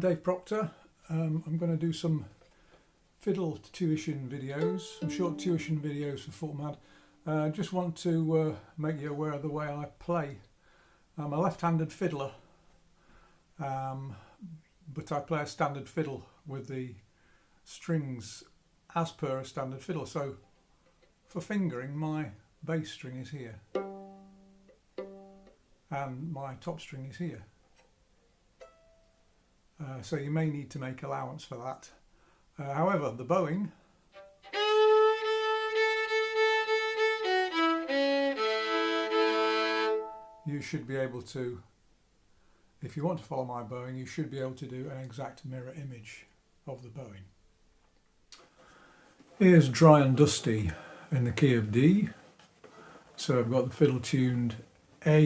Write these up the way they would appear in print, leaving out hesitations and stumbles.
Dave Proctor. I'm going to do some fiddle tuition videos, some short tuition videos for FootMad. I just want to make you aware of the way I play. I'm a left-handed fiddler, but I play a standard fiddle with the strings as per a standard fiddle. So for fingering, my bass string is here and my top string is here. So you may need to make allowance for that. However, the bowing you should be able to, if you want to follow my bowing, you should be able to do an exact mirror image of the bowing. Here's Dry and Dusty in the key of D. So I've got the fiddle tuned A,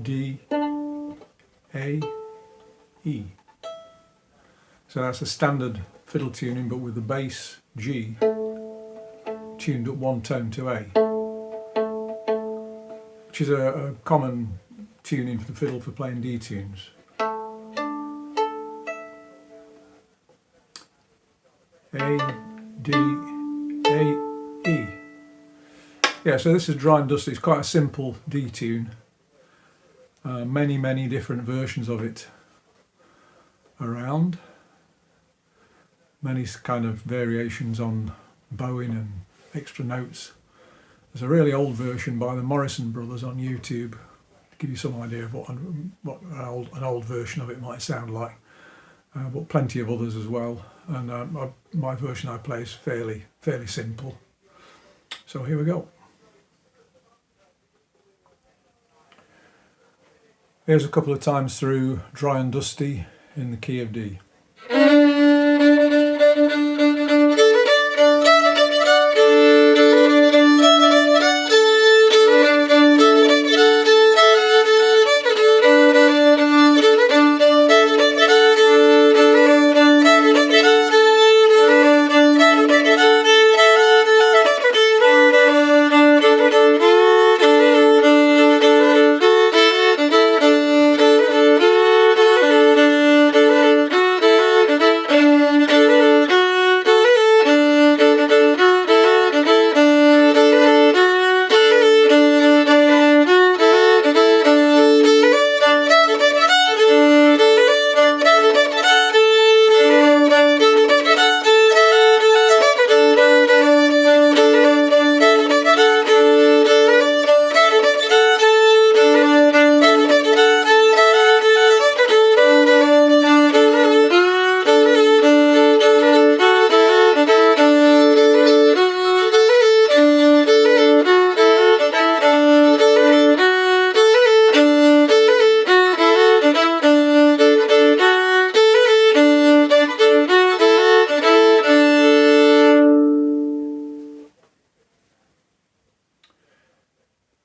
D, A, E. So that's a standard fiddle tuning, but with the bass G tuned up one tone to A, which is a common tuning for the fiddle for playing D tunes. A, D, A, E. Yeah, so this is Dry and Dusty. It's quite a simple D tune. Many different versions of it around. Many kind of variations on bowing and extra notes. There's a really old version by the Morrison brothers on YouTube to give you some idea of what an old version of it might sound like. But plenty of others as well. And my version I play is fairly simple. So here we go. Here's a couple of times through Dry and Dusty in the key of D.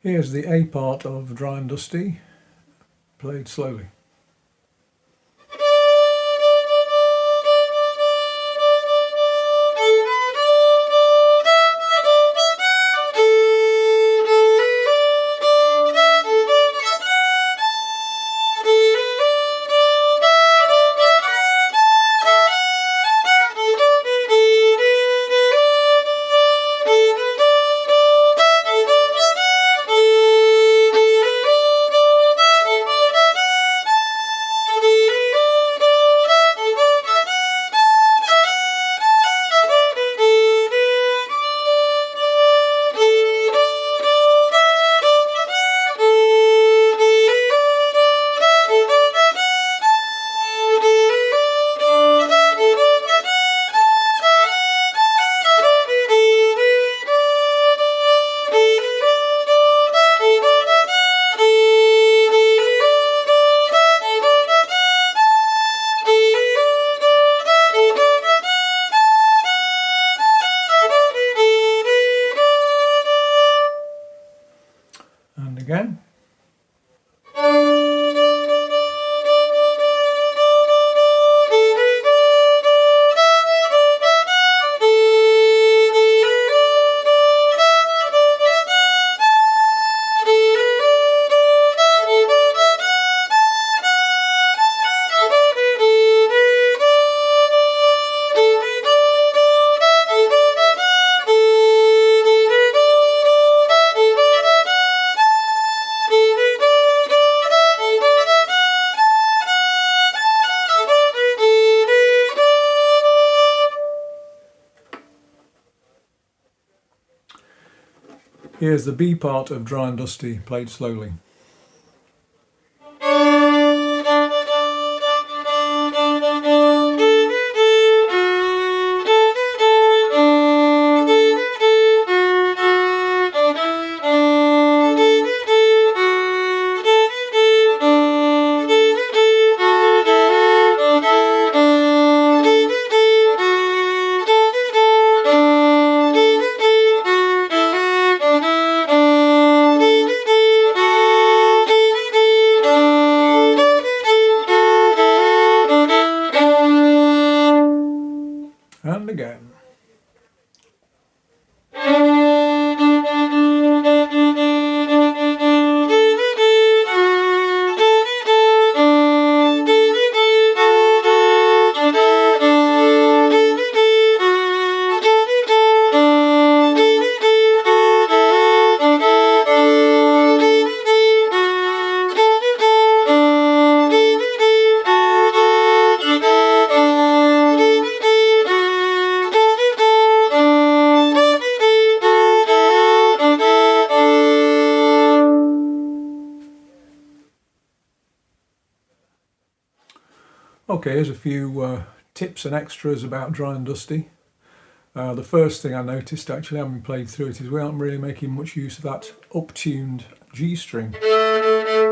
Here's the A part of Dry and Dusty, played slowly. Here's the B part of Dry and Dusty played slowly. And again. Okay, here's a few tips and extras about Dry and Dusty. The first thing I noticed, actually, having played through it, is we aren't really making much use of that up-tuned G string,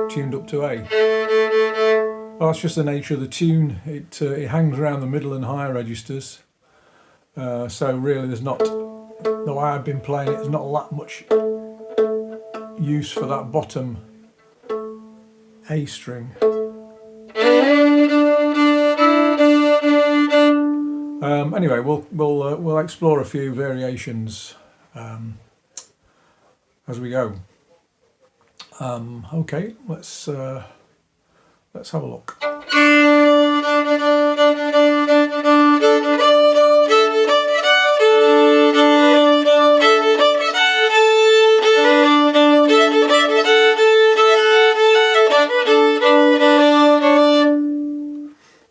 tuned up to A. Well, that's just the nature of the tune. It hangs around the middle and higher registers, so really there's not, the way I've been playing it, there's not that much use for that bottom A string. Anyway, we'll explore a few variations as we go. Okay, let's have a look.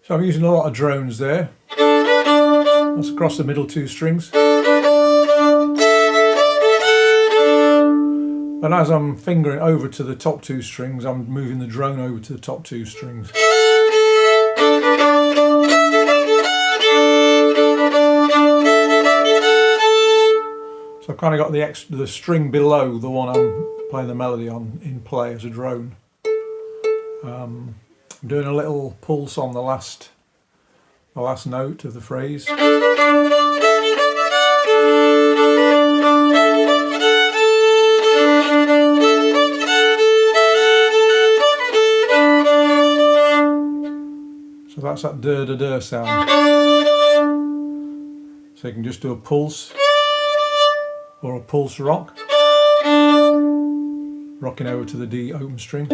So I'm using a lot of drones there. That's across the middle two strings. And as I'm fingering over to the top two strings, I'm moving the drone over to the top two strings. So I've kind of got the string below the one I'm playing the melody on in play as a drone. I'm doing a little pulse on the last note of the phrase. So that's that da-da-da sound. So you can just do a pulse or a pulse rock, rocking over to the D open string.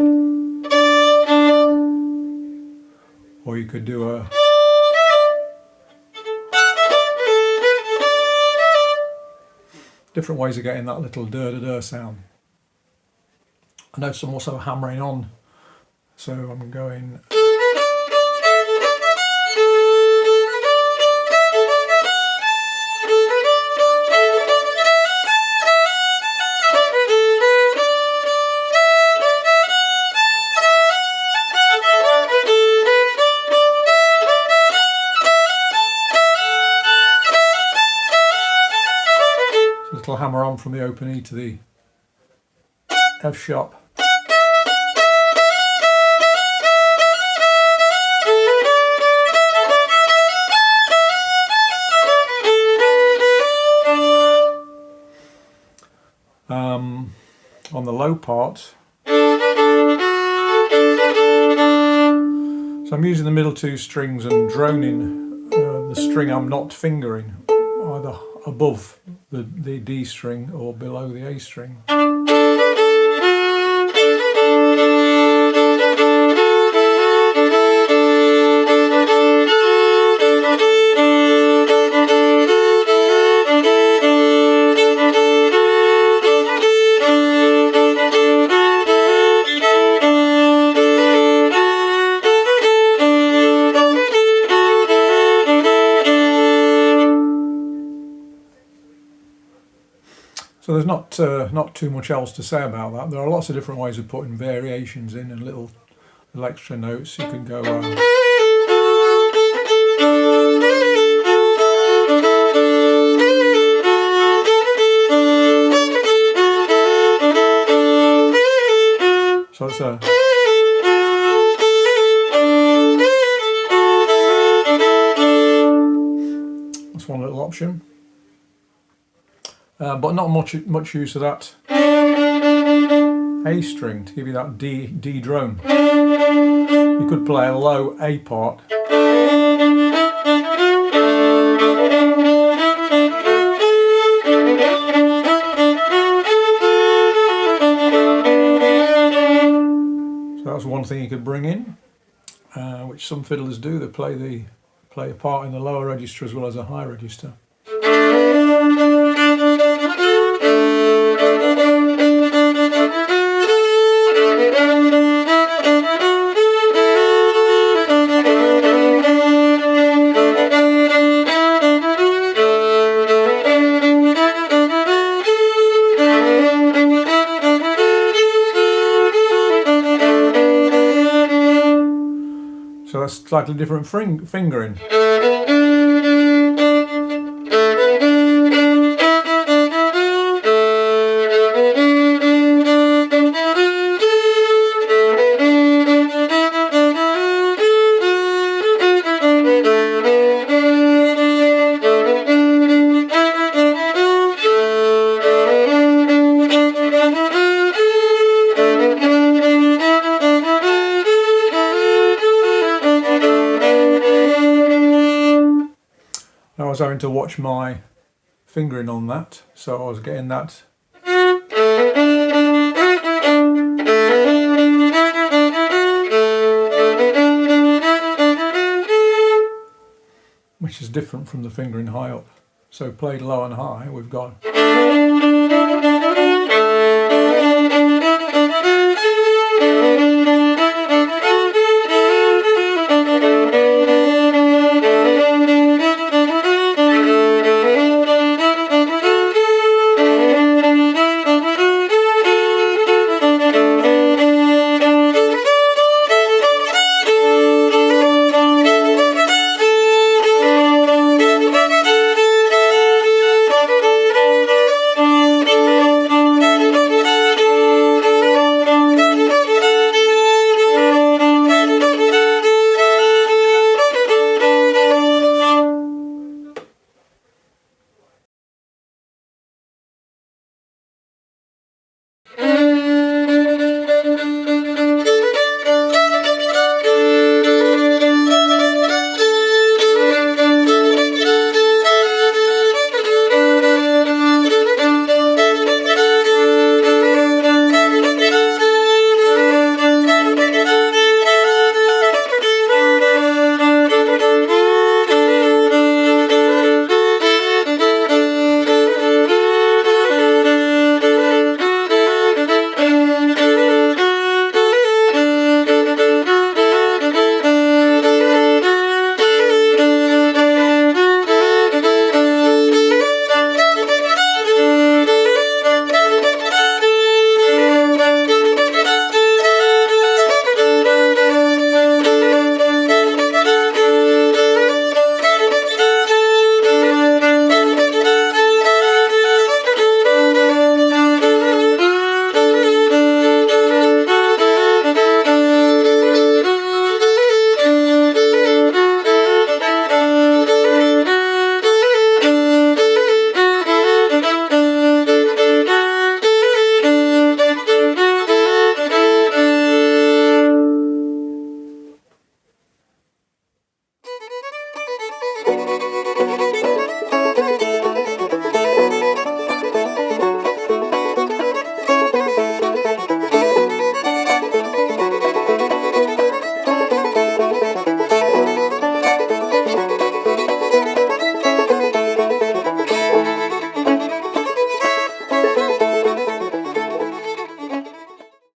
Or you could do a different ways of getting that little da-da-da sound. I notice I'm also hammering on, so I'm going. Little hammer on from the open E to the F sharp. On the low part, so I'm using the middle two strings and droning the string I'm not fingering, either above the D string or below the A string. So there's not too much else to say about that. There are lots of different ways of putting variations in and little extra notes. You can go. So it's that's one little option, but not much use of that A string to give you that D drone. You could play a low A part. So that's one thing you could bring in, which some fiddlers do. They play a part in the lower register as well as a high register. So that's slightly different fingering. I was having to watch my fingering on that, so I was getting that. Which is different from the fingering high up. So played low and high, we've got.